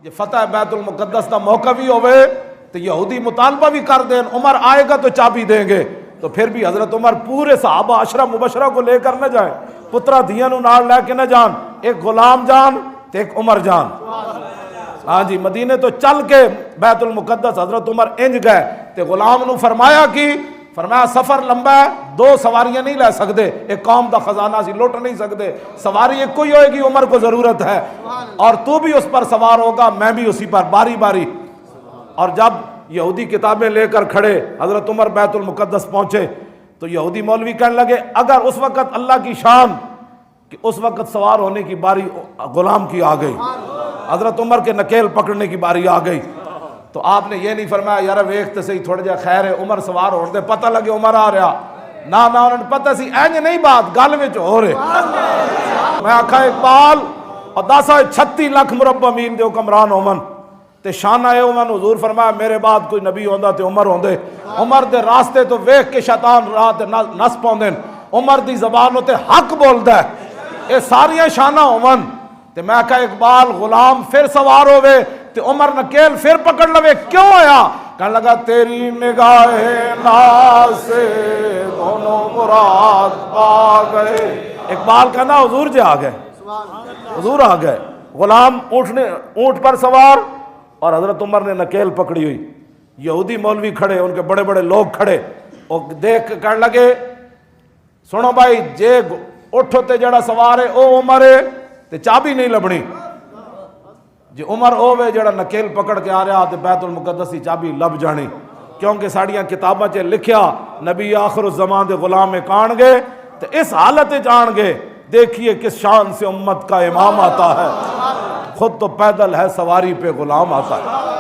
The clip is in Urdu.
یہ فتح بیت المقدس کا موقع بھی ہوئے تو یہودی مطالبہ بھی کر دیں عمر آئے گا تو چابی دیں گے، تو پھر بھی حضرت عمر پورے صحابہ عشرہ مبشرہ کو لے کر نہ جائیں، پترا دھیاں نو نال لے کے نہ جان، ایک غلام جان تو ایک عمر جان۔ ہاں جی، مدینے تو چل کے بیت المقدس حضرت عمر انج گئے تے غلام نو فرمایا فرمایا سفر لمبا ہے، 2 سواریاں نہیں لے سکتے، ایک قوم دا خزانہ سی لوٹ نہیں سکتے، سواری ایک کوئی ہوئے گی، عمر کو ضرورت ہے اور تو بھی اس پر سوار ہوگا، میں بھی اسی پر، باری باری۔ اور جب یہودی کتابیں لے کر کھڑے حضرت عمر بیت المقدس پہنچے تو یہودی مولوی کہنے لگے اگر اس وقت اللہ کی شان کہ اس وقت سوار ہونے کی باری غلام کی آ گئی، حضرت عمر کے نکیل پکڑنے کی باری آ گئی، تو آپ نے یہ نہیں فرمایا یار ویکھتے سے ہی تھوڑا جا خیر ہے عمر سوار ہو دے، پتہ لگے عمر آ رہا، نہ انہوں نے پتہ سی اینج نہیں بات گل وچ ہو رہے۔ میں آکھا اقبال اور 36 لاکھ مربع میل دے حکمران ہومن تے شانہ اے عمر حضور فرمایا میرے بعد کوئی نبی ہوندا تے عمر ہوندے، عمر دے راستے تو ویکھ کے شیطان راہ تے نس پاوندے، عمر دی زبان تے حق بولدا ہے، اے ساریاں شانہ ہومن تے میں کہا اقبال غلام پھر سوار ہوئے تے عمر نکیل پھر پکڑ لوے، کیوں آیا؟ کہنے لگا تیری نگاہ ناز سے دونوں مراد پا گئے۔ اقبال کہنا حضور جی آ گئے، حضور آ گئے، غلام اونٹ پر سوار اور حضرت عمر نے نکیل پکڑی ہوئی، یہودی مولوی کھڑے، ان کے بڑے بڑے لوگ کھڑے، اور دیکھ کے کہنے لگے سنو بھائی جے اٹھو تے جڑا سوار ہے او عمر ہے تے چابی نہیں لبنی، جی عمر ہوئے جڑا نکیل پکڑ کے آ رہا تے بیت المقدس کی چابی لب جانی، کیونکہ ساڑیاں کتاباں چے لکھیا نبی آخر الزمان دے غلام کان گے تے اس حالت جان گے، دیکھیے کس شان سے امت کا امام آتا ہے، خود تو پیدل ہے سواری پہ غلام آتا ہے۔